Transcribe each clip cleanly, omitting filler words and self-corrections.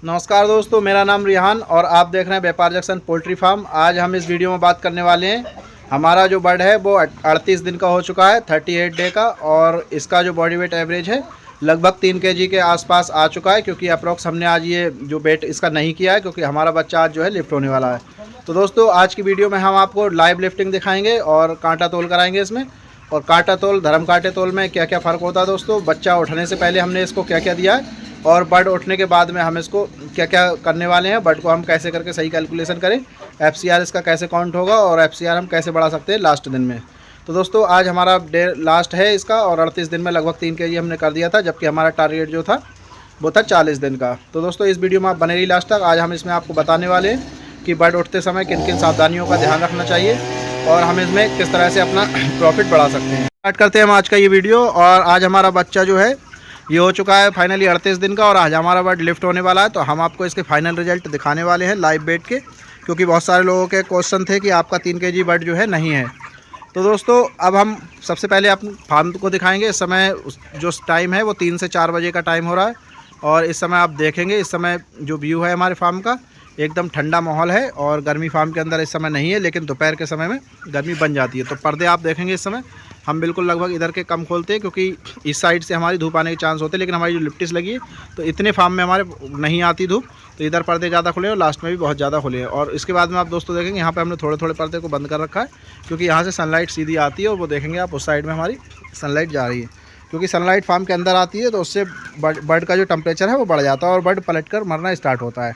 नमस्कार दोस्तों, मेरा नाम रिहान और आप देख रहे हैं व्यापार जंक्शन पोल्ट्री फार्म। आज हम इस वीडियो में बात करने वाले हैं। हमारा जो बर्ड है वो 38 दिन का हो चुका है, 38 डे का, और इसका जो बॉडी वेट एवरेज है लगभग 3 kg के आसपास आ चुका है। क्योंकि अप्रॉक्स हमने आज ये जो वेट इसका नहीं किया है क्योंकि हमारा बच्चा आज जो है लिफ्ट होने वाला है। तो दोस्तों आज की वीडियो में हम आपको लाइव लिफ्टिंग दिखाएंगे और कांटा तोल कराएंगे इसमें। और कांटा तोल धर्म कांटे तोल में क्या क्या फ़र्क होता है दोस्तों, बच्चा उठने से पहले हमने इसको क्या क्या दिया है और बर्ड उठने के बाद में हम इसको क्या क्या करने वाले हैं, बर्ड को हम कैसे करके सही कैलकुलेशन करें, FCR इसका कैसे काउंट होगा और FCR हम कैसे बढ़ा सकते हैं लास्ट दिन में। तो दोस्तों आज हमारा डे लास्ट है इसका और 38 दिन में लगभग 3 kg हमने कर दिया था, जबकि हमारा टारगेट जो था वो था 40 दिन का। तो दोस्तों इस वीडियो में आप बने रही लास्ट तक। आज हम इसमें आपको बताने वाले हैं कि बर्ड उठते समय किन किन सावधानियों का ध्यान रखना चाहिए और हम इसमें किस तरह से अपना प्रॉफिट बढ़ा सकते हैं। स्टार्ट करते हैं हम आज का ये वीडियो। और आज हमारा बच्चा जो है ये हो चुका है फाइनली 38 दिन का और आज हमारा बर्ड लिफ्ट होने वाला है। तो हम आपको इसके फाइनल रिजल्ट दिखाने वाले हैं लाइव बैठ के, क्योंकि बहुत सारे लोगों के क्वेश्चन थे कि आपका 3 kg बर्ड जो है नहीं है। तो दोस्तों अब हम सबसे पहले अपने फार्म को दिखाएंगे। इस समय जो टाइम है वो 3 से 4 बजे का टाइम हो रहा है और इस समय आप देखेंगे इस समय जो व्यू है हमारे फार्म का एकदम ठंडा माहौल है और गर्मी फार्म के अंदर इस समय नहीं है, लेकिन दोपहर के समय में गर्मी बन जाती है। तो पर्दे आप देखेंगे इस समय हम बिल्कुल लगभग इधर के कम खोलते हैं क्योंकि इस साइड से हमारी धूप आने के चांस होते हैं, लेकिन हमारी जो लिप्टिस लगी है तो इतने फार्म में हमारे नहीं आती धूप, तो इधर पर्दे ज़्यादा खुले और लास्ट में भी बहुत ज़्यादा खुले हैं। और इसके बाद में आप दोस्तों देखेंगे यहाँ पे हमने थोड़े थोड़े पर्दे को बंद कर रखा है क्योंकि यहाँ से सनलाइट सीधी आती है और वो देखेंगे आप उस साइड में हमारी सनलाइट जा रही है, क्योंकि सनलाइट फार्म के अंदर आती है तो उससे बर्ड का जो टेम्परेचर है वो बढ़ जाता है और बर्ड पलट कर मरना स्टार्ट होता है।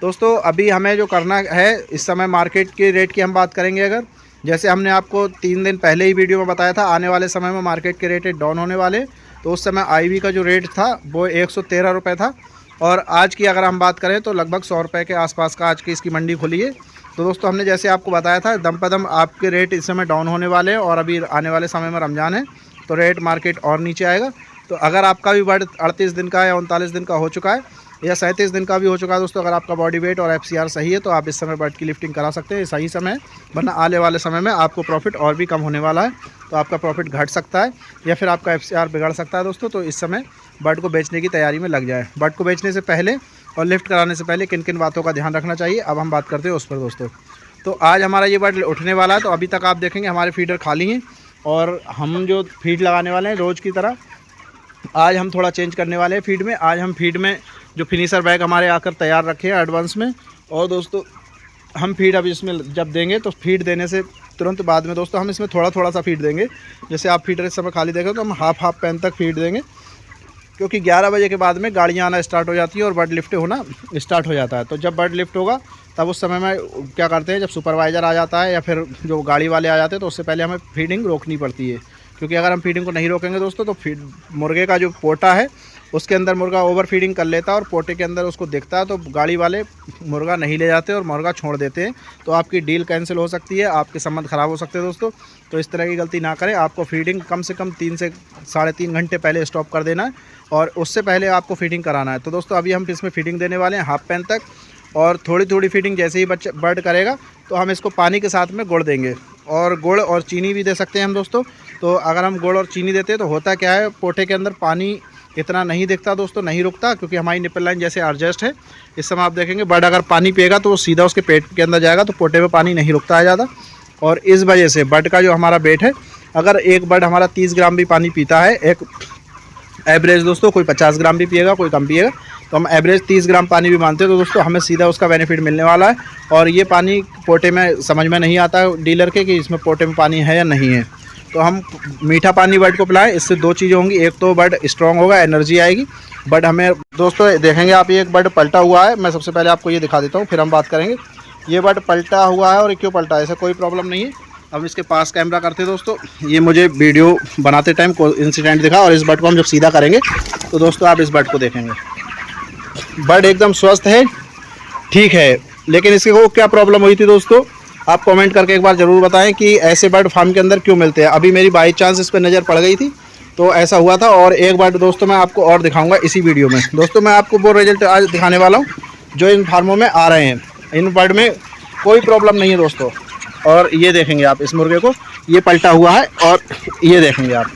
दोस्तों अभी हमें जो करना है इस समय मार्केट के रेट की हम बात करेंगे। अगर जैसे हमने आपको 3 दिन पहले ही वीडियो में बताया था आने वाले समय में मार्केट के रेट डाउन होने वाले, तो उस समय IV का जो रेट था वो 113 रुपये था और आज की अगर हम बात करें तो लगभग 100 रुपये के आसपास का आज की इसकी मंडी खुली है। तो दोस्तों हमने जैसे आपको बताया था दम पदम आपके रेट इस समय डाउन होने वाले हैं और अभी आने वाले समय में रमज़ान है तो रेट मार्केट और नीचे आएगा। तो अगर आपका भी बर्ड 38 दिन का या 39 दिन का हो चुका है या 37 दिन का भी हो चुका है दोस्तों, अगर आपका बॉडी वेट और FCR सही है तो आप इस समय बर्ड की लिफ्टिंग करा सकते हैं, सही समय है। वरना आने वाले समय में आपको प्रॉफिट और भी कम होने वाला है, तो आपका प्रॉफिट घट सकता है या फिर आपका FCR बिगड़ सकता है दोस्तों। तो इस समय बर्ड को बेचने की तैयारी में लग जाए। बर्ड को बेचने से पहले और लिफ्ट कराने से पहले किन किन बातों का ध्यान रखना चाहिए अब हम बात करते हैं उस पर दोस्तों। तो आज हमारा ये बर्ड उठने वाला है, तो अभी तक आप देखेंगे हमारे फीडर खाली हैं और हम जो फीड लगाने वाले हैं रोज़ की तरह आज हम थोड़ा चेंज करने वाले हैं फीड में। आज हम फीड में जो फिनिशर बैग हमारे आकर तैयार रखे हैं एडवांस में, और दोस्तों हम फीड अभी इसमें जब देंगे तो फीड देने से तुरंत बाद में दोस्तों हम इसमें थोड़ा थोड़ा सा फीड देंगे। जैसे आप फीडर इस समय खाली देखें तो हम हाफ पैन तक फीड देंगे, क्योंकि 11 बजे के बाद में गाड़ियाँ आना स्टार्ट हो जाती है और बर्ड लिफ्ट होना स्टार्ट हो जाता है। तो जब बर्ड लिफ्ट होगा तब उस समय में क्या करते हैं, जब सुपरवाइज़र आ जाता है या फिर जो गाड़ी वाले आ जाते हैं तो उससे पहले हमें फीडिंग रोकनी पड़ती है। क्योंकि अगर हम फीडिंग को नहीं रोकेंगे दोस्तों तो मुर्गे का जो पोटा है उसके अंदर मुर्गा ओवर फीडिंग कर लेता है और पोटे के अंदर उसको दिखता है तो गाड़ी वाले मुर्गा नहीं ले जाते और मुर्गा छोड़ देते हैं, तो आपकी डील कैंसिल हो सकती है, आपके संबंध ख़राब हो सकते हैं दोस्तों। तो इस तरह की गलती ना करें। आपको फीडिंग कम से कम 3 से 3.5 घंटे पहले स्टॉप कर देना है और उससे पहले आपको फीडिंग कराना है। तो दोस्तों अभी हम इसमें फीडिंग देने वाले हैं हाफ पैन तक, और थोड़ी थोड़ी फीडिंग जैसे ही बच्चा बर्ड करेगा तो हम इसको पानी के साथ में गुड़ देंगे, और गुड़ और चीनी भी दे सकते हैं हम दोस्तों। तो अगर हम गुड़ और चीनी देते हैं तो होता क्या है, पोटे के अंदर पानी इतना नहीं दिखता दोस्तों, नहीं रुकता, क्योंकि हमारी निपल लाइन जैसे एडजस्ट है। इस समय आप देखेंगे बर्ड अगर पानी पिएगा तो वो सीधा उसके पेट के अंदर जाएगा, तो पोटे में पानी नहीं रुकता है ज़्यादा। और इस वजह से बर्ड का जो हमारा वेट है, अगर एक बर्ड हमारा 30 ग्राम भी पानी पीता है, एक एवरेज दोस्तों, कोई 50 ग्राम भी पिएगा कोई कम पिएगा, तो हम एवरेज 30 ग्राम पानी भी मानते हैं, तो दोस्तों हमें सीधा उसका बेनिफिट मिलने वाला है। और ये पानी पोटे में समझ में नहीं आता है डीलर के कि इसमें पोटे में पानी है या नहीं है। तो हम मीठा पानी बर्ड को पिलाएं, इससे 2 चीज़ें होंगी, एक तो बर्ड स्ट्रॉन्ग होगा, एनर्जी आएगी। बर्ड हमें दोस्तों देखेंगे आप, ये एक बर्ड पलटा हुआ है, मैं सबसे पहले आपको ये दिखा देता हूँ फिर हम बात करेंगे। ये बर्ड पलटा हुआ है और क्यों पलटा है, ऐसा कोई प्रॉब्लम नहीं है। अब इसके पास कैमरा करते दोस्तों, ये मुझे वीडियो बनाते टाइम कोई इंसिडेंट दिखा, और इस बर्ड को हम जब सीधा करेंगे तो दोस्तों आप इस बर्ड को देखेंगे, बर्ड एकदम स्वस्थ है, ठीक है। लेकिन इसके को क्या प्रॉब्लम हुई थी दोस्तों, आप कमेंट करके एक बार ज़रूर बताएं कि ऐसे बर्ड फार्म के अंदर क्यों मिलते हैं। अभी मेरी बाई चांस इस पर नज़र पड़ गई थी तो ऐसा हुआ था। और एक बर्ड दोस्तों मैं आपको और दिखाऊंगा इसी वीडियो में। दोस्तों मैं आपको वो रिजल्ट आज दिखाने वाला हूँ जो इन फार्मों में आ रहे हैं। इन बर्ड में कोई प्रॉब्लम नहीं है दोस्तों। और ये देखेंगे आप इस मुर्गे को, ये पलटा हुआ है, और ये देखेंगे आप,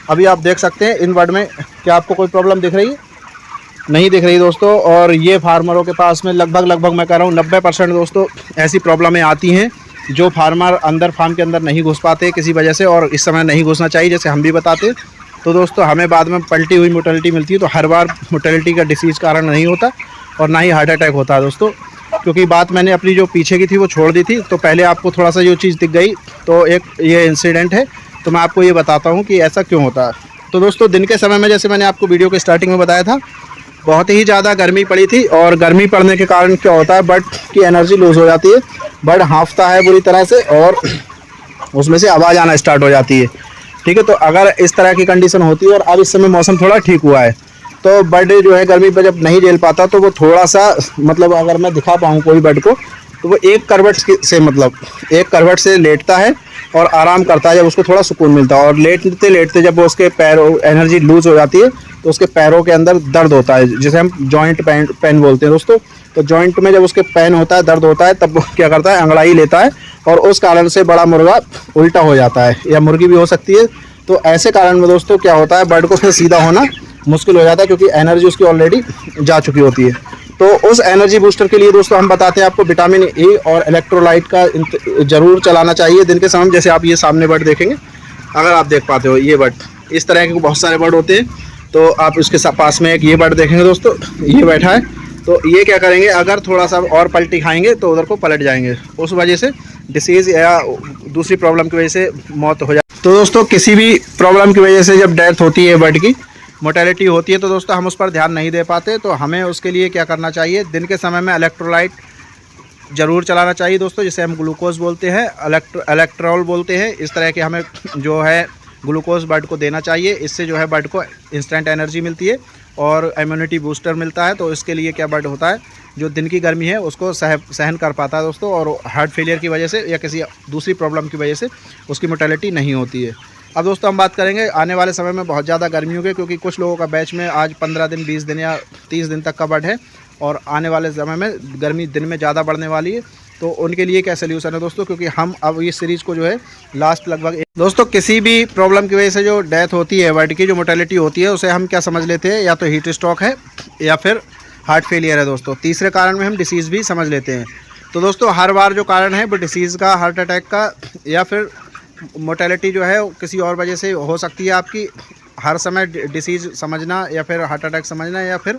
अभी आप देख सकते हैं इन बर्ड में क्या आपको कोई प्रॉब्लम दिख रही है। नहीं दिख रही दोस्तों। और ये फार्मरों के पास में लगभग मैं कह रहा हूँ 90% दोस्तों ऐसी प्रॉब्लमें आती हैं जो फार्मर अंदर फार्म के अंदर नहीं घुस पाते किसी वजह से, और इस समय नहीं घुसना चाहिए जैसे हम भी बताते। तो दोस्तों हमें बाद में पलटी हुई मोर्टेलिटी मिलती है। तो हर बार मोर्टेलिटी का डिसीज़ कारण नहीं होता और ना ही हार्ट अटैक होता है दोस्तों, क्योंकि बात मैंने अपनी जो पीछे की थी वो छोड़ दी थी। तो पहले आपको थोड़ा सा जो चीज़ दिख गई तो एक ये इंसिडेंट है, तो मैं आपको ये बताता हूँ कि ऐसा क्यों होता है। तो दोस्तों दिन के समय में जैसे मैंने आपको वीडियो के स्टार्टिंग में बताया था, बहुत ही ज़्यादा गर्मी पड़ी थी और गर्मी पड़ने के कारण क्या होता है, बर्ड की एनर्जी लूज़ हो जाती है, बर्ड हाँफता है बुरी तरह से और उसमें से आवाज़ आना स्टार्ट हो जाती है। ठीक है, तो अगर इस तरह की कंडीशन होती है और अब इस समय मौसम थोड़ा ठीक हुआ है, तो बर्ड जो है गर्मी पर जब नहीं झेल पाता तो वो थोड़ा सा मतलब अगर मैं दिखा पाऊँ कोई बर्ड को, तो वो एक करवट से लेटता है और आराम करता है जब उसको थोड़ा सुकून मिलता है। और लेटते लेटते जब वो उसके पैरों एनर्जी लूज़ हो जाती है तो उसके पैरों के अंदर दर्द होता है, जिसे हम जॉइंट पेन बोलते हैं दोस्तों। तो जॉइंट में जब उसके पेन होता है, दर्द होता है, तब वो क्या करता है, अंगड़ाई लेता है और उस कारण से बड़ा मुर्गा उल्टा हो जाता है, या मुर्गी भी हो सकती है। तो ऐसे कारण में दोस्तों क्या होता है, बर्ड को फिर सीधा होना मुश्किल हो जाता है, क्योंकि एनर्जी उसकी ऑलरेडी जा चुकी होती है। तो उस एनर्जी बूस्टर के लिए दोस्तों हम बताते हैं आपको विटामिन ए और इलेक्ट्रोलाइट का ज़रूर चलाना चाहिए दिन के समय। जैसे आप ये सामने बर्ड देखेंगे, अगर आप देख पाते हो ये बर्ड, इस तरह के बहुत सारे बर्ड होते हैं। तो आप उसके पास में एक ये बर्ड देखेंगे दोस्तों, ये बैठा है। तो ये क्या करेंगे, अगर थोड़ा सा और पलटी खाएंगे तो उधर को पलट जाएंगे, उस वजह से डिसीज़ या दूसरी प्रॉब्लम की वजह से मौत हो जाए। तो दोस्तों किसी भी प्रॉब्लम की वजह से जब डेथ होती है, बर्ड की मोर्टेलिटी होती है, तो दोस्तों हम उस पर ध्यान नहीं दे पाते। तो हमें उसके लिए क्या करना चाहिए, दिन के समय में इलेक्ट्रोलाइट ज़रूर चलाना चाहिए दोस्तों, जिसे हम ग्लूकोज बोलते हैं, इलेक्ट्रॉल बोलते हैं। इस तरह के हमें जो है ग्लूकोज बर्ड को देना चाहिए। इससे जो है बर्ड को इंस्टेंट एनर्जी मिलती है और इम्यूनिटी बूस्टर मिलता है। तो इसके लिए क्या बर्ड होता है, जो दिन की गर्मी है उसको सहन कर पाता है दोस्तों, और हार्ट फेलियर की वजह से या किसी दूसरी प्रॉब्लम की वजह से उसकी मोर्टेलिटी नहीं होती है। अब दोस्तों हम बात करेंगे आने वाले समय में बहुत ज़्यादा गर्मी होगी, क्योंकि कुछ लोगों का बैच में आज 15 दिन, 20 दिन या 30 दिन तक का बर्ड है, और आने वाले समय में गर्मी दिन में ज़्यादा बढ़ने वाली है। तो उनके लिए क्या सोल्यूशन है दोस्तों, क्योंकि हम अब इस सीरीज़ को जो है लास्ट लगभग दोस्तों किसी भी प्रॉब्लम की वजह से जो डेथ होती है बर्ड की, जो मोर्टेलिटी होती है, उसे हम क्या समझ लेते हैं, या तो हीट स्ट्रोक है या फिर हार्ट फेलियर है दोस्तों। तीसरे कारण में हम डिसीज़ भी समझ लेते हैं। तो दोस्तों हर बार जो कारण है वो डिसीज़ का, हार्ट अटैक का, या फिर मोर्टेलिटी जो है किसी और वजह से हो सकती है आपकी। हर समय डिसीज़ समझना या फिर हार्ट अटैक समझना, या फिर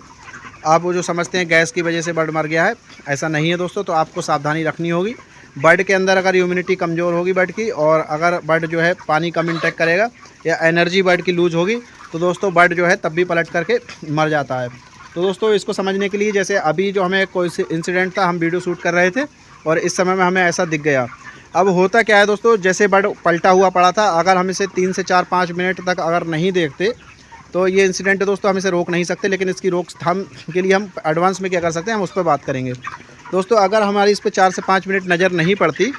आप वो जो समझते हैं गैस की वजह से बर्ड मर गया है, ऐसा नहीं है दोस्तों। तो आपको सावधानी रखनी होगी। बर्ड के अंदर अगर इम्यूनिटी कमज़ोर होगी बर्ड की, और अगर बर्ड जो है पानी कम इंटेक करेगा या एनर्जी बर्ड की लूज़ होगी, तो दोस्तों बर्ड जो है तब भी पलट करके मर जाता है। तो दोस्तों इसको समझने के लिए, जैसे अभी जो हमें कोई इंसिडेंट था, हम वीडियो शूट कर रहे थे और इस समय में हमें ऐसा दिख गया। अब होता क्या है दोस्तों, जैसे बर्ड पलटा हुआ पड़ा था, अगर हम इसे 3 से 4-5 मिनट तक अगर नहीं देखते तो ये इंसिडेंट दोस्तों हम इसे रोक नहीं सकते। लेकिन इसकी रोकथाम के लिए हम एडवांस में क्या कर सकते हैं, हम उस पर बात करेंगे दोस्तों। अगर हमारी इस पर 4 से 5 मिनट नज़र नहीं पड़ती,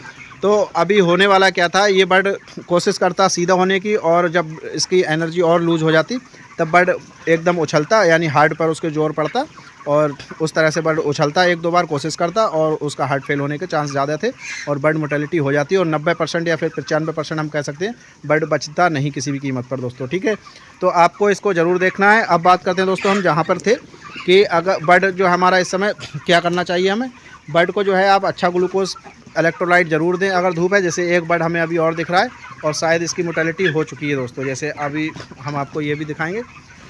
तो अभी होने वाला क्या था, ये बर्ड कोशिश करता सीधा होने की, और जब इसकी एनर्जी और लूज़ हो जाती तब बर्ड एकदम उछलता, यानी हार्ट पर उसके जोर पड़ता, और उस तरह से बर्ड उछलता, 1-2 बार कोशिश करता, और उसका हार्ट फेल होने के चांस ज़्यादा थे और बर्ड मोर्टेलिटी हो जाती है। और 90% या फिर 95% हम कह सकते हैं बर्ड बचता नहीं किसी भी कीमत पर दोस्तों। ठीक है, तो आपको इसको ज़रूर देखना है। अब बात करते हैं दोस्तों हम जहाँ पर थे, कि अगर बर्ड जो हमारा इस समय क्या करना चाहिए हमें, बर्ड को जो है आप अच्छा ग्लूकोज इलेक्ट्रोलाइट ज़रूर दें अगर धूप है। जैसे एक बर्ड हमें अभी और दिख रहा है और शायद इसकी मोर्टेलिटी हो चुकी है दोस्तों। जैसे अभी हम आपको ये भी दिखाएंगे,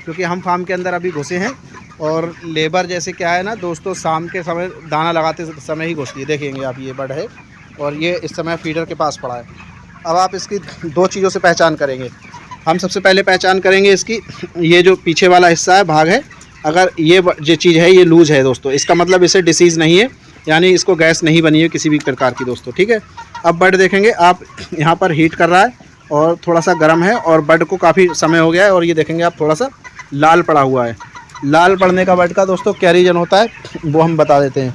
क्योंकि हम फार्म के अंदर अभी घुसे हैं, और लेबर जैसे क्या है ना दोस्तों, शाम के समय दाना लगाते समय ही घुसती है। देखेंगे आप, ये बर्ड है और ये इस समय फीडर के पास पड़ा है। अब आप इसकी 2 चीज़ों से पहचान करेंगे। हम सबसे पहले पहचान करेंगे इसकी, ये जो पीछे वाला हिस्सा है, भाग है, अगर ये जो चीज़ है ये लूज़ है दोस्तों, इसका मतलब इसे डिसीज़ नहीं है, यानी इसको गैस नहीं बनी है किसी भी प्रकार की दोस्तों। ठीक है, अब बर्ड देखेंगे आप, यहाँ पर हीट कर रहा है और थोड़ा सा गर्म है, और बर्ड को काफ़ी समय हो गया है, और ये देखेंगे आप थोड़ा सा लाल पड़ा हुआ है। लाल पड़ने का बर्ड का दोस्तों क्या रीज़न होता है, वो हम बता देते हैं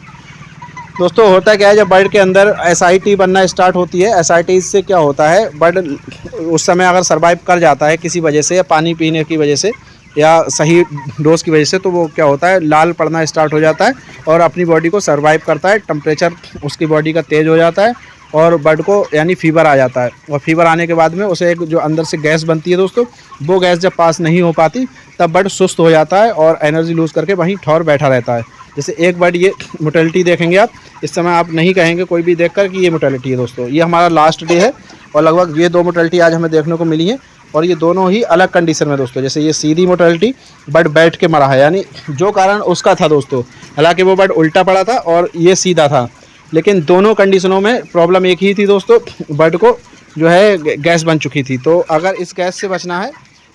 दोस्तों। होता क्या है, जब बर्ड के अंदर एसआईटी बनना स्टार्ट होती है, एसआईटी से क्या होता है, बर्ड उस समय अगर सर्वाइव कर जाता है किसी वजह से, या पानी पीने की वजह से, या सही डोज की वजह से, तो वो क्या होता है, लाल पड़ना स्टार्ट हो जाता है और अपनी बॉडी को सर्वाइव करता है। टेम्परेचर उसकी बॉडी का तेज़ हो जाता है और बर्ड को यानी फीवर आ जाता है, और फीवर आने के बाद में उसे एक जो अंदर से गैस बनती है दोस्तों, वो गैस जब पास नहीं हो पाती तब बर्ड सुस्त हो जाता है और एनर्जी लूज़ करके वहीं ठौर बैठा रहता है। जैसे एक बर्ड ये मोटेलिटी देखेंगे आप, इस समय आप नहीं कहेंगे कोई भी देखकर कि ये मोटेलिटी है दोस्तों। ये हमारा लास्ट डे है और लगभग ये 2 मोटेलिटी आज हमें देखने को मिली है और ये दोनों ही अलग कंडीशन में दोस्तों। जैसे ये सीधी मोटेलिटी बर्ड बैठ के मरा है, यानी जो कारण उसका था दोस्तों, हालांकि वो बर्ड उल्टा पड़ा था और ये सीधा था, लेकिन दोनों कंडीशनों में प्रॉब्लम एक ही थी दोस्तों, बर्ड को जो है गैस बन चुकी थी। तो अगर इस गैस से बचना है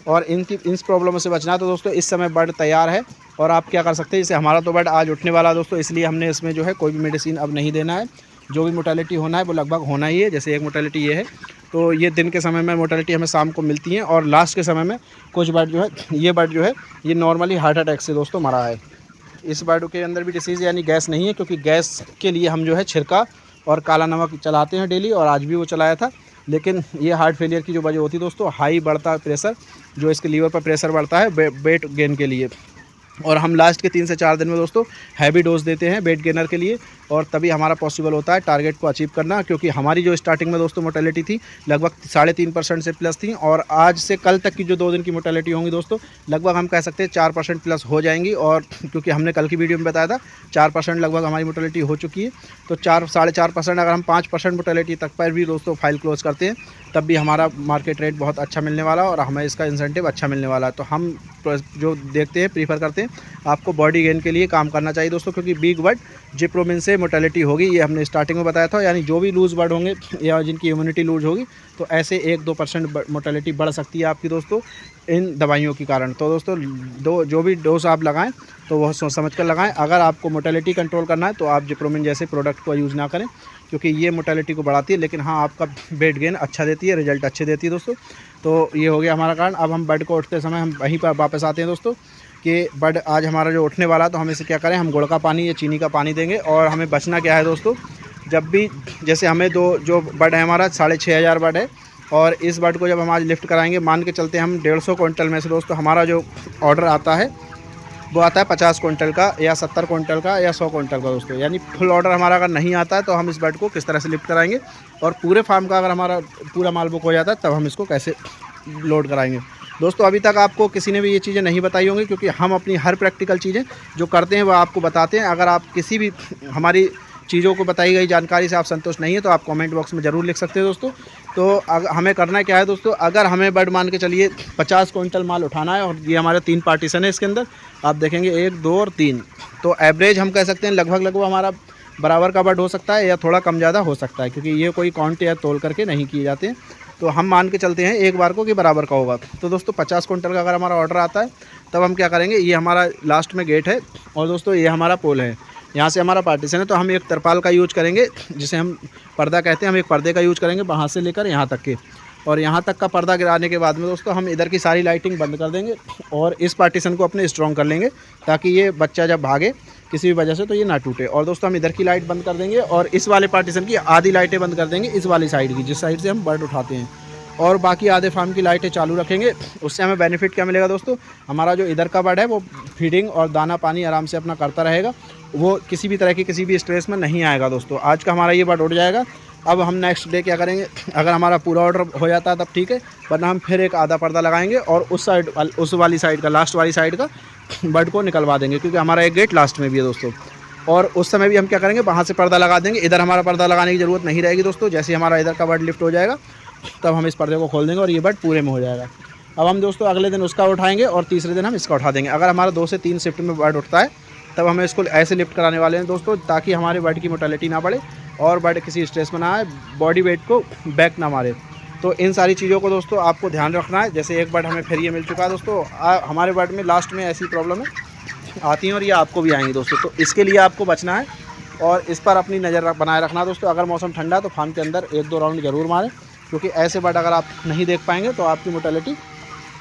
और इन प्रॉब्लमों से बचना है तो दोस्तों इस समय बर्ड तैयार है और आप क्या कर सकते हैं। जैसे हमारा तो बर्ड आज उठने वाला है दोस्तों, इसलिए हमने इसमें जो है कोई भी मेडिसिन अब नहीं देना है। जो भी मोटेलिटी होना है वो लगभग होना ही है। जैसे एक मोटेलिटी ये है, तो ये दिन के समय में मोटेलिटी हमें शाम को मिलती है और लास्ट के समय में कुछ बर्ड जो है, ये बर्ड जो है ये नॉर्मली हार्ट अटैक से दोस्तों मरा है। इस बर्ड के अंदर भी डिसीज़ यानी गैस नहीं है, क्योंकि गैस के लिए हम जो है छिड़का और काला नमक चलाते हैं डेली, और आज भी वो चलाया था। लेकिन ये हार्ट फेलियर की जो वजह होती है दोस्तों, हाई बढ़ता है प्रेशर, जो इसके लीवर पर प्रेशर बढ़ता है वेट गेन के लिए। और हम लास्ट के 3 से 4 दिन में दोस्तों हैवी डोज देते हैं वेट गेनर के लिए, और तभी हमारा पॉसिबल होता है टारगेट को अचीव करना। क्योंकि हमारी जो स्टार्टिंग में दोस्तों मोटेलिटी थी लगभग 3.5% से प्लस थी, और आज से कल तक की जो 2 दिन की मोटेलिटी होंगी दोस्तों लगभग हम कह सकते हैं 4% प्लस हो जाएंगी। और क्योंकि हमने कल की वीडियो में बताया था 4% लगभग हमारी मोटेलिटी हो चुकी है, तो 4-4.5% अगर हम 5% मोटेलिटी तक पर भी दोस्तों फाइल क्लोज करते हैं तब भी हमारा मार्केट रेट बहुत अच्छा मिलने वाला और हमें इसका इंसेंटिव अच्छा मिलने वाला है। तो हम जो देखते हैं, प्रीफर करते हैं आपको बॉडी गेन के लिए काम करना चाहिए दोस्तों, क्योंकि बिग बर्ड जिप्रोमिन से मोटेलिटी होगी, ये हमने स्टार्टिंग में बताया था। यानी जो भी लूज़ बर्ड होंगे या जिनकी इम्यूनिटी लूज होगी तो ऐसे 1-2% मोटेलिटी बढ़ सकती है आपकी दोस्तों इन दवाइयों के कारण। तो दोस्तों जो भी डोज आप लगाएं तो वह सोच समझ कर लगाएं। अगर आपको मोटेलिटी कंट्रोल करना है तो आप जिप्रोमिन जैसे प्रोडक्ट का यूज़ ना करें, क्योंकि ये मोटेलिटी को बढ़ाती है, लेकिन हाँ आपका वेट गेन अच्छा देती है, रिजल्ट अच्छे देती है दोस्तों। तो ये हो गया हमारा कारण। अब हम बर्ड को उठते समय हम वहीं पर वापस आते हैं दोस्तों कि बर्ड आज हमारा जो उठने वाला है तो हम इसे क्या करें, हम गुड़ का पानी या चीनी का पानी देंगे। और हमें बचना क्या है दोस्तों, जब भी जैसे हमें जो बर्ड है हमारा 6500 बर्ड है, और इस बर्ड को जब हम आज लिफ्ट कराएंगे, मान के चलते हैं हम 150 क्विंटल में से दोस्तों हमारा जो ऑर्डर आता है वो आता है 50 क्विंटल का या 70 क्विंटल का या 100 क्विंटल का दोस्तों। यानी फुल ऑर्डर हमारा अगर नहीं आता है तो हम इस बर्ड को किस तरह से लिफ्ट कराएंगे, और पूरे फार्म का अगर हमारा पूरा माल बुक हो जाता है तब हम इसको कैसे लोड कराएंगे दोस्तों। अभी तक आपको किसी ने भी ये चीज़ें नहीं बताई होंगी, क्योंकि हम अपनी हर प्रैक्टिकल चीज़ें जो करते हैं वो आपको बताते हैं। अगर आप किसी भी हमारी चीज़ों को बताई गई जानकारी से आप संतुष्ट नहीं है तो आप कमेंट बॉक्स में ज़रूर लिख सकते हैं दोस्तों। तो हमें करना क्या है दोस्तों, अगर हमें बर्ड मान के चलिए 50 क्विंटल माल उठाना है, और ये हमारे 3 पार्टीशन है इसके अंदर, आप देखेंगे 1, 2 और 3, तो एवरेज हम कह सकते हैं लगभग हमारा बराबर का बर्ड हो सकता है या थोड़ा कम ज़्यादा हो सकता है, क्योंकि ये कोई काउंट या तोल करके नहीं किए जाते हैं। तो हम मान के चलते हैं एक बार को कि बराबर का होगा। तो दोस्तों 50 क्विंटल का अगर हमारा ऑर्डर आता है तब हम क्या करेंगे, ये हमारा लास्ट में गेट है और दोस्तों ये हमारा पोल है, यहाँ से हमारा पार्टीशन है। तो हम एक तरपाल का यूज करेंगे जिसे हम पर्दा कहते हैं, हम एक पर्दे का यूज करेंगे वहाँ से लेकर यहाँ तक के, और यहाँ तक का पर्दा गिराने के बाद में दोस्तों हम इधर की सारी लाइटिंग बंद कर देंगे और इस पार्टीशन को अपने स्ट्रॉन्ग कर लेंगे, ताकि ये बच्चा जब भागे किसी भी वजह से तो ये ना टूटे। और दोस्तों हम इधर की लाइट बंद कर देंगे और इस वाले पार्टीशन की आधी लाइटें बंद कर देंगे, इस वाली साइड की जिस साइड से हम बर्ड उठाते हैं, और बाकी आधे फार्म की लाइटें चालू रखेंगे। उससे हमें बेनिफिट क्या मिलेगा दोस्तों, हमारा जो इधर का बर्ड है वो फीडिंग और दाना पानी आराम से अपना करता रहेगा, वो किसी भी तरह की किसी भी स्ट्रेस में नहीं आएगा दोस्तों। आज का हमारा ये बर्ड उड़ जाएगा। अब हम नेक्स्ट डे क्या करेंगे, अगर हमारा पूरा ऑर्डर हो जाता है तब ठीक है, वरना हम फिर एक आधा पर्दा लगाएंगे और उस वाली साइड का, लास्ट वाली साइड का बर्ड को निकलवा देंगे, क्योंकि हमारा एक गेट लास्ट में भी है दोस्तों। और उस समय भी हम क्या करेंगे, वहाँ से पर्दा लगा देंगे, इधर हमारा पर्दा लगाने की ज़रूरत नहीं रहेगी दोस्तों। जैसे हमारा इधर का बर्ड लिफ्ट हो जाएगा तब हम इस पर्दे को खोल देंगे और ये बर्ड पूरे में हो जाएगा। अब हम दोस्तों अगले दिन उसका उठाएंगे और तीसरे दिन हम इसका उठा देंगे। अगर हमारा 2 से 3 शिफ्ट में बर्ड उठता है तब हमें इसको ऐसे लिफ्ट कराने वाले हैं दोस्तों, ताकि हमारे बर्ड की मोटेलिटी ना बढ़े और बर्ड किसी स्ट्रेस में ना आए, बॉडी वेट को बैक ना मारे। तो इन सारी चीज़ों को दोस्तों आपको ध्यान रखना है। जैसे एक बर्ड हमें फिर ये मिल चुका है दोस्तों, हमारे बर्ड में लास्ट में ऐसी प्रॉब्लम आती हैं और ये आपको भी आएंगी दोस्तों। तो इसके लिए आपको बचना है और इस पर अपनी नज़र बनाए रखना दोस्तों। अगर मौसम ठंडा है तो फार्म के अंदर 1-2 राउंड ज़रूर मारें, क्योंकि ऐसे बर्ड अगर आप नहीं देख पाएंगे तो आपकी मोटेलिटी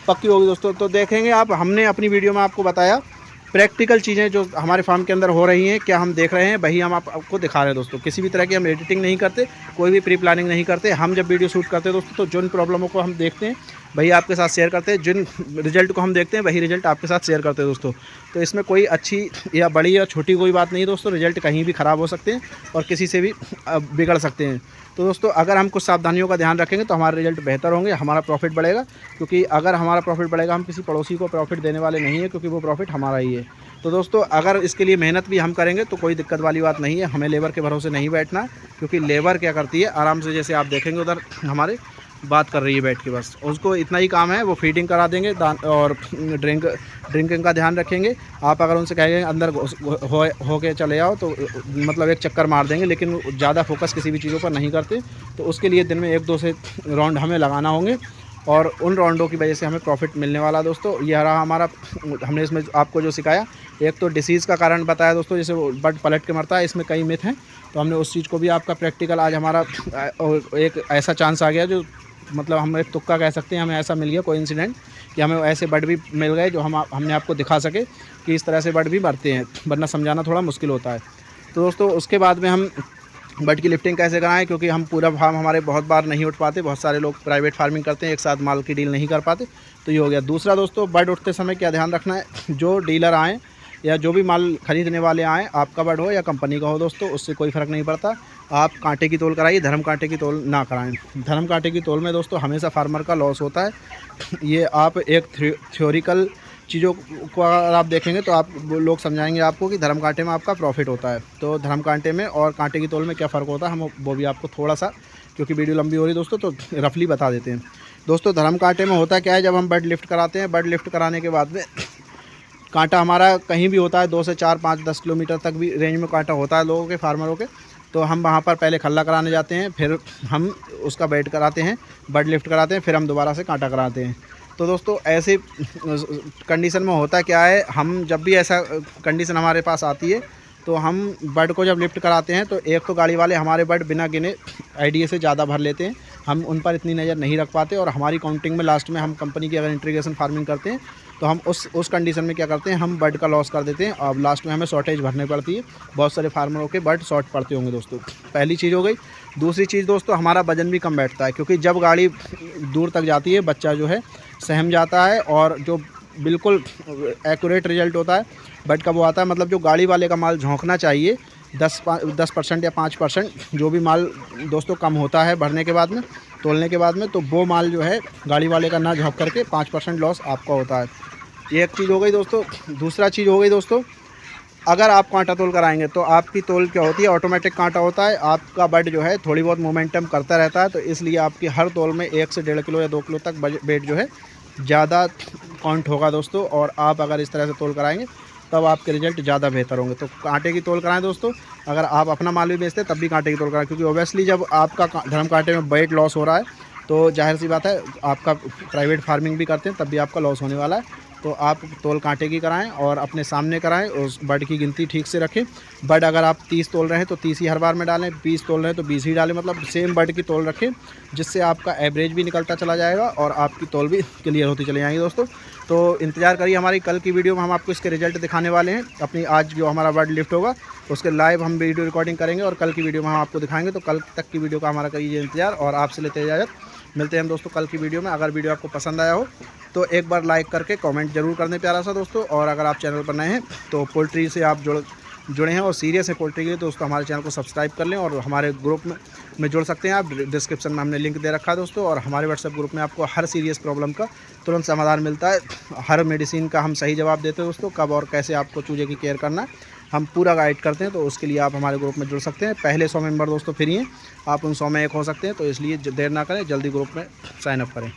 पक्की होगी दोस्तों। तो देखेंगे आप, हमने अपनी वीडियो में आपको बताया प्रैक्टिकल चीज़ें जो हमारे फार्म के अंदर हो रही हैं, क्या हम देख रहे हैं वही हम आपको दिखा रहे हैं दोस्तों। किसी भी तरह की हम एडिटिंग नहीं करते, कोई भी प्री प्लानिंग नहीं करते। हम जब वीडियो शूट करते हैं दोस्तों तो जिन प्रॉब्लमों को हम देखते हैं वही आपके साथ शेयर करते हैं। जिन रिज़ल्ट को हम देखते हैं वही रिज़ल्ट आपके साथ शेयर करते हैं दोस्तों। तो इसमें कोई अच्छी या बड़ी या छोटी कोई बात नहीं है दोस्तों, रिज़ल्ट कहीं भी ख़राब हो सकते हैं और किसी से भी बिगड़ सकते हैं। तो दोस्तों अगर हम कुछ सावधानियों का ध्यान रखेंगे तो हमारे रिज़ल्ट बेहतर होंगे, हमारा प्रॉफिट बढ़ेगा। क्योंकि अगर हमारा प्रॉफिट बढ़ेगा, हम किसी पड़ोसी को प्रॉफिट देने वाले नहीं है, क्योंकि वो प्रॉफिट हमारा ही है। तो दोस्तों अगर इसके लिए मेहनत भी हम करेंगे तो कोई दिक्कत वाली बात नहीं है, हमें लेबर के भरोसे नहीं बैठना। क्योंकि लेबर क्या करती है, आराम से, जैसे आप देखेंगे उधर हमारे बात कर रही है बैठ के, बस उसको इतना ही काम है, वो फीडिंग करा देंगे और ड्रिंकिंग का ध्यान रखेंगे। आप अगर उनसे कहेंगे अंदर हो के चले आओ तो मतलब एक चक्कर मार देंगे, लेकिन ज़्यादा फोकस किसी भी चीज़ों पर नहीं करते। तो उसके लिए दिन में 1-2 से राउंड हमें लगाना होंगे और उन राउंडों की वजह से हमें प्रॉफिट मिलने वाला दोस्तों। यह रहा हमारा, हमने इसमें आपको जो सिखाया, एक तो डिसीज़ का कारण बताया दोस्तों, जैसे वो बर्ड पलट के मरता है, इसमें कई मिथ हैं। तो हमने उस चीज़ को भी आपका प्रैक्टिकल आज हमारा एक ऐसा चांस आ गया जो मतलब हम एक तुक्का कह सकते हैं, हमें ऐसा मिल गया कोई इंसिडेंट कि हमें ऐसे बर्ड भी मिल गए जो हमने आपको दिखा सके कि इस तरह से बर्ड भी मरते हैं, वरना समझाना थोड़ा मुश्किल होता है। तो दोस्तों उसके बाद में हम बर्ड की लिफ्टिंग कैसे कराएं, क्योंकि हम पूरा फार्म हमारे बहुत बार नहीं उठ पाते, बहुत सारे लोग प्राइवेट फार्मिंग करते हैं, एक साथ माल की डील नहीं कर पाते। तो ये हो गया। दूसरा दोस्तों, बर्ड उठते समय क्या ध्यान रखना है, जो डीलर आएँ या जो भी माल खरीदने वाले आएँ, आपका बर्ड हो या कंपनी का हो दोस्तों, उससे कोई फ़र्क नहीं पड़ता। आप कांटे की तोल कराइए, धर्म कांटे की तोल ना कराएं। धर्म कांटे की तोल में दोस्तों हमेशा फार्मर का लॉस होता है। ये आप एक थ्योरिकल चीज़ों को अगर आप देखेंगे तो आप लोग समझाएंगे आपको कि धर्म कांटे में आपका प्रॉफिट होता है। तो धर्म कांटे में और कांटे की तोल में क्या फ़र्क होता है, हम वो भी आपको थोड़ा सा, क्योंकि वीडियो लंबी हो रही दोस्तों, तो रफली बता देते हैं। दोस्तों धर्म कांटे में होता क्या है, जब हम बर्ड लिफ्ट कराते हैं, बर्ड लिफ्ट कराने के बाद में कांटा हमारा कहीं भी होता है, 2 से 4, 5, 10 किलोमीटर तक भी रेंज में कांटा होता है लोगों के, फार्मरों के। तो हम वहाँ पर पहले खल्ला कराने जाते हैं, फिर हम उसका बेड कराते हैं, बर्ड लिफ्ट कराते हैं, फिर हम दोबारा से कांटा कराते हैं। तो दोस्तों ऐसे कंडीशन में होता क्या है, हम जब भी ऐसा कंडीशन हमारे पास आती है तो हम बर्ड को जब लिफ्ट कराते हैं तो एक तो गाड़ी वाले हमारे बर्ड बिना गिने आईडीए से ज़्यादा भर लेते हैं, हम उन पर इतनी नज़र नहीं रख पाते। और हमारी काउंटिंग में लास्ट में हम कंपनी की अगर इंटीग्रेशन फार्मिंग करते हैं तो हम उस कंडीशन में क्या करते हैं, हम बर्ड का लॉस कर देते हैं और लास्ट में हमें शॉर्टेज भरनी पड़ती है। बहुत सारे फार्मरों के बर्ड शॉर्ट पड़ते होंगे दोस्तों। पहली चीज़ हो गई। दूसरी चीज़ दोस्तों, हमारा वजन भी कम बैठता है, क्योंकि जब गाड़ी दूर तक जाती है बच्चा जो है सहम जाता है, और जो बिल्कुल एक्यूरेट रिजल्ट होता है बर्ड का वो आता है। मतलब जो गाड़ी वाले का माल झोंकना चाहिए 10% या 5% जो भी माल दोस्तों कम होता है भरने के बाद में, तोलने के बाद में, तो वो माल जो है गाड़ी वाले का ना झोंक करके 5% लॉस आपका होता है। ये एक चीज़ हो गई दोस्तों। दूसरा चीज़ हो गई दोस्तों, अगर आप कांटा तोल कराएंगे तो आपकी तोल क्या होती है, ऑटोमेटिक कांटा होता है। आपका बर्ड जो है थोड़ी बहुत मोमेंटम करता रहता है, तो इसलिए आपकी हर तोल में 1 से 1.5 किलो या 2 किलो तक वेट जो है ज़्यादा काउंट होगा दोस्तों। और आप अगर इस तरह से तोल कराएंगे तब आपके रिजल्ट ज़्यादा बेहतर होंगे। तो कांटे की तोल कराएं दोस्तों। अगर आप अपना माल भी बेचते हैं तब भी कांटे की तोल कराएं, क्योंकि ओबियसली जब आपका धर्म कांटे में वेट लॉस हो रहा है तो जाहिर सी बात है, आपका प्राइवेट फार्मिंग भी करते हैं तब भी आपका लॉस होने वाला है। तो आप तोल कांटे की कराएं और अपने सामने कराएं, उस बर्ड की गिनती ठीक से रखें। बर्ड अगर आप 30 तोल रहे हैं तो 30 ही हर बार में डालें, 20 तोल रहे हैं तो 20 ही डालें, मतलब सेम बर्ड की तोल रखें, जिससे आपका एवरेज भी निकलता चला जाएगा और आपकी तोल भी क्लियर होती चली जाएंगी दोस्तों। तो इंतज़ार करिए हमारी कल की वीडियो में, हम आपको इसके रिजल्ट दिखाने वाले हैं। अपनी आज जो हमारा बर्ड लिफ्ट होगा उसके लाइव हम वीडियो रिकॉर्डिंग करेंगे और कल की वीडियो में हम आपको दिखाएंगे। तो कल तक की वीडियो का हमारा करिए इंतज़ार और आपसे लेते इजाज़त। मिलते हैं हम दोस्तों कल की वीडियो में। अगर वीडियो आपको पसंद आया हो तो एक बार लाइक करके कमेंट जरूर कर दें प्यारा सा दोस्तों। और अगर आप चैनल पर नए हैं तो पोल्ट्री से आप जुड़े हैं और सीरियस है पोल्ट्री के लिए, तो दोस्तों हमारे चैनल को सब्सक्राइब कर लें और हमारे ग्रुप में जुड़ सकते हैं आप। डिस्क्रिप्शन में हमने लिंक दे रखा है दोस्तों। और हमारे व्हाट्सएप ग्रुप में आपको हर सीरियस प्रॉब्लम का तुरंत समाधान मिलता है। हर मेडिसिन का हम सही जवाब देते हैं दोस्तों, कब और कैसे आपको चूजे की केयर करना है हम पूरा गाइड करते हैं। तो उसके लिए आप हमारे ग्रुप में जुड़ सकते हैं। पहले 100 मेंबर दोस्तों फ्री हैं, आप उन 100 में एक हो सकते हैं। तो इसलिए देर ना करें, जल्दी ग्रुप में साइन अप करें।